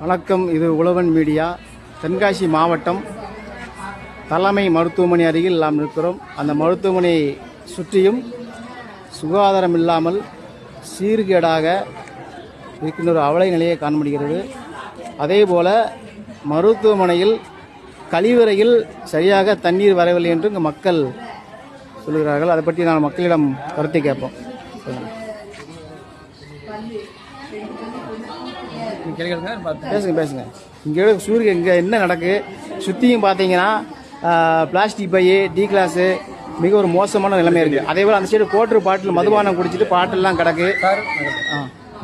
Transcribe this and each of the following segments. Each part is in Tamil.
வணக்கம். இது உழவன் மீடியா. தென்காசி மாவட்டம் தலைமை மருத்துவமனை அருகில் நாம் இருக்கிறோம். அந்த மருத்துவமனையை சுற்றியும் சுகாதாரம் இல்லாமல் சீர்கேடாக இருக்கின்ற ஒரு அவலை நிலையை காண முடிகிறது. அதேபோல மருத்துவமனையில் கழிவறையில் சரியாக தண்ணீர் வரவில்லை என்று இங்கு மக்கள் சொல்கிறார்கள். அதை பற்றி நான் மக்களிடம் கருத்தை கேட்போம். பேசுங்க. இங்கே சூரியன் இங்கே என்ன நடக்கு சுற்றியும் பார்த்தீங்கன்னா பிளாஸ்டிக் பையு டி கிளாஸு மிக ஒரு மோசமான நிலைமை இருக்குது. அதே போல் அந்த சைடு கோட்ரு பாட்டில் மதுபானம் குடிச்சிட்டு பாட்டிலெலாம் கிடக்கு.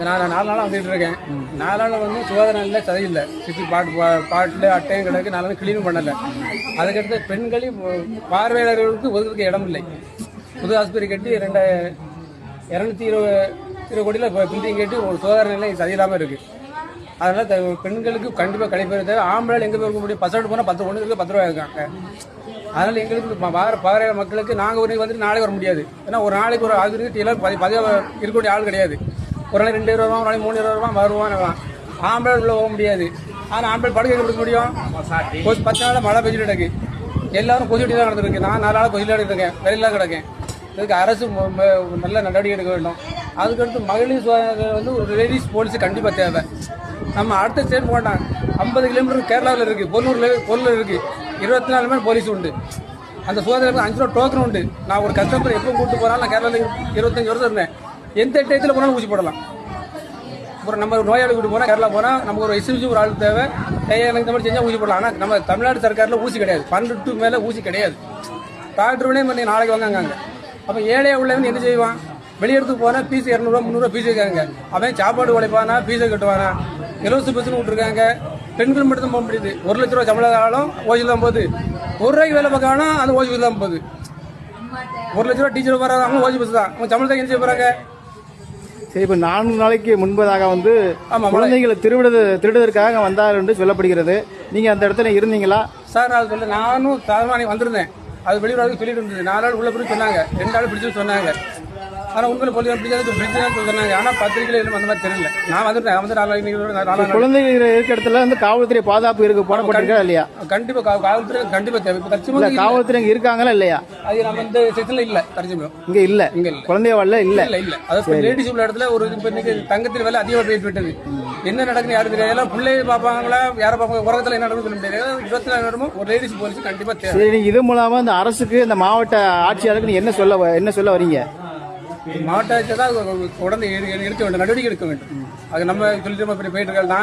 நான் 4 நாளாக வந்துட்டு இருக்கேன். 4 நாள் வந்து சுகாதாரம் இல்லை, சரியில்லை. சுற்றி பாட்டில் அட்டையும் கிடக்கு. 4 நாள் கிளீனும் பண்ணலை. அதுக்கடுத்து பெண்களையும் பார்வையாளர்களுக்கு ஒதுக்க இடம் இல்லை. புது ஆஸ்பத்திரி கட்டி 220 கோடியில் பில்டிங் கட்டி ஒரு சுகாதார நிலை சரியில்லாமல் இருக்குது. அதனால் பெண்களுக்கு கண்டிப்பாக கிடைப்பது தேவை. ஆம்பளை எங்கே போய் இருக்க முடியும்? பஸ் போனால் 10 ஒன்றுக்கு 10 ரூபா இருக்காங்க. அதனால் எங்களுக்கு பார்வையாளர் மக்களுக்கு நாங்கள் ஒரு வந்துட்டு நாளைக்கு வர முடியாது. ஏன்னா ஒரு நாளைக்கு ஒரு ஆஸ்பத்திரிக்கு எல்லாம் பதிவாக இருக்கக்கூடிய ஆள் கிடையாது. ஒரு நாளைக்கு 2 ரூபா, ஒரு நாளைக்கு 3 ரூபா வருவான். ஆம்பளை உள்ள போக முடியாது. ஆனால் ஆம்பளை படுக்கை கொடுக்க முடியும். 10 நாளாக மழை பெஞ்சிட்டு கிடக்கு. எல்லாரும் கொசுட்டி தான் நடந்துருக்கு. நான் 4 நாளாக கொசுட்டி இருக்கேன், வெளியெல்லாம் கிடக்கேன். இதுக்கு அரசு நல்ல நடவடிக்கை எடுக்க வேண்டும். அதுக்கடுத்து மகளிர் வந்து ஒரு லேடிஸ் போலீஸ் கண்டிப்பாக தேவை. நம்ம அடுத்த ஸ்டேட் போட்டான் 50 கிலோமீட்டர் கேரளாவில் இருக்குது, பொருள் இருக்குது. 24 மணி போலீஸ் உண்டு. அந்த சுகாதாரத்துக்கு 5 ரூபா டோக்கன் உண்டு. நான் ஒரு கஸ்டமர் எப்போ கூப்பிட்டு போனாலும் நான் கேரளாவில் 25 வருஷம் இருந்தேன். எந்த டயத்தில் போனாலும் ஊசி போடலாம். நம்ம ஒரு நோயாளி கூட்டு போனால் கேரளா போனால் நமக்கு ஒரு எஸ்எம்சி ஒரு ஆள் தேவை. எனக்கு இந்த மாதிரி செஞ்சால் ஊசி போடலாம். ஆனால் நம்ம தமிழ்நாடு சர்க்காரில் ஊசி கிடையாது. 12 மேலே ஊசி கிடையாது. டாக்டருனே பண்ணி நாளைக்கு வாங்க. அப்போ ஏழையாக உள்ளவன் என்ன செய்வான்? வெளியெடுத்து போனால் ஃபீஸ் 200 ரூபா 300 ஃபீஸ் இருக்காங்க. அவன் சாப்பாடு உழைப்பானா, ஃபீஸை கட்டுவானா? இலவச பஸ்ஸுன்னு விட்டுருக்காங்க. பெண்கள் மட்டும் தான் போக முடியுது. 1 லட்ச ரூபா சம்பளம் ஆனாலும் ஓசி தான் போகுது. 1 ரூபாய்க்கு வேலை பார்க்கணும், அந்த ஓசி பஸ் தான் போகுது. 1 லட்ச ரூபா டீச்சர் வராங்க, அவங்க ஓசி பஸ் தான். அவங்க சம்பளத்தை என்ன செய்ய போகிறாங்க? சரி, இப்போ 4 நாளைக்கு முன்பதாக வந்து குழந்தைகளை திருடுவதற்காக வந்தார் என்று சொல்லப்படுகிறது. நீங்கள் அந்த இடத்துல இருந்தீங்களா? சார், அது சொல்ல நானும் சாதாரண வந்திருந்தேன். அது வெளியூராக சொல்லிட்டு இருந்தது. 4 நாள் உள்ள பிடிச்சி சொன்னாங்க, 2 நாள் பிடிச்சுன்னு சொன்னாங்க. ஆனால் உண்மையில போலீஸ் பிடிச்சதான் சொன்னாங்க. ஆனால் பத்திரிகையில் எதுவும் அந்த மாதிரி தெரியல. நான் வந்துட்டேன். வந்து 4 குழந்தைகள் இருக்க இடத்துல வந்து காவல்துறை பாதுகாப்பு இருக்கு போடப்பட்டிருக்கா இல்லையா? கண்டிப்பாக காவல்துறை கண்டிப்பாக தேவை. இப்போ தற்சமயம் காவல்துறை இங்கே இருக்காங்களா இல்லையா? அது நம்ம இந்த செக்ஷன்ல இல்லை. தற்சமயம் இங்கே இல்லை. குழந்தைய வரல இல்லை. அதாவது லேடிஸ் உள்ள இடத்துல ஒரு இன்னைக்கு தங்கத்தில் வேலை அதிகமாக போயிட்டு விட்டது. என்ன நடக்குன்னு யாரும் தெரியாது. எல்லாம் பிள்ளைய பார்ப்பாங்களா, யாரை பார்ப்பாங்க, உலகத்தில் என்ன நடக்குன்னு சொல்ல முடியாது. 24 நேரமும் ஒரு லேடிஸ் போலீஸ் கண்டிப்பாக தேவை. சரி, இது மூலமா இந்த அரசுக்கு, இந்த மாவட்ட ஆட்சியாளருக்கு என்ன சொல்ல வரீங்க? மாவட்ட ஆட்சியர் தான் உடனே எடுக்க வேண்டும், நடவடிக்கை எடுக்க வேண்டும். அது நம்ம சொல்லிட்டு போயிட்டு இருக்காங்க.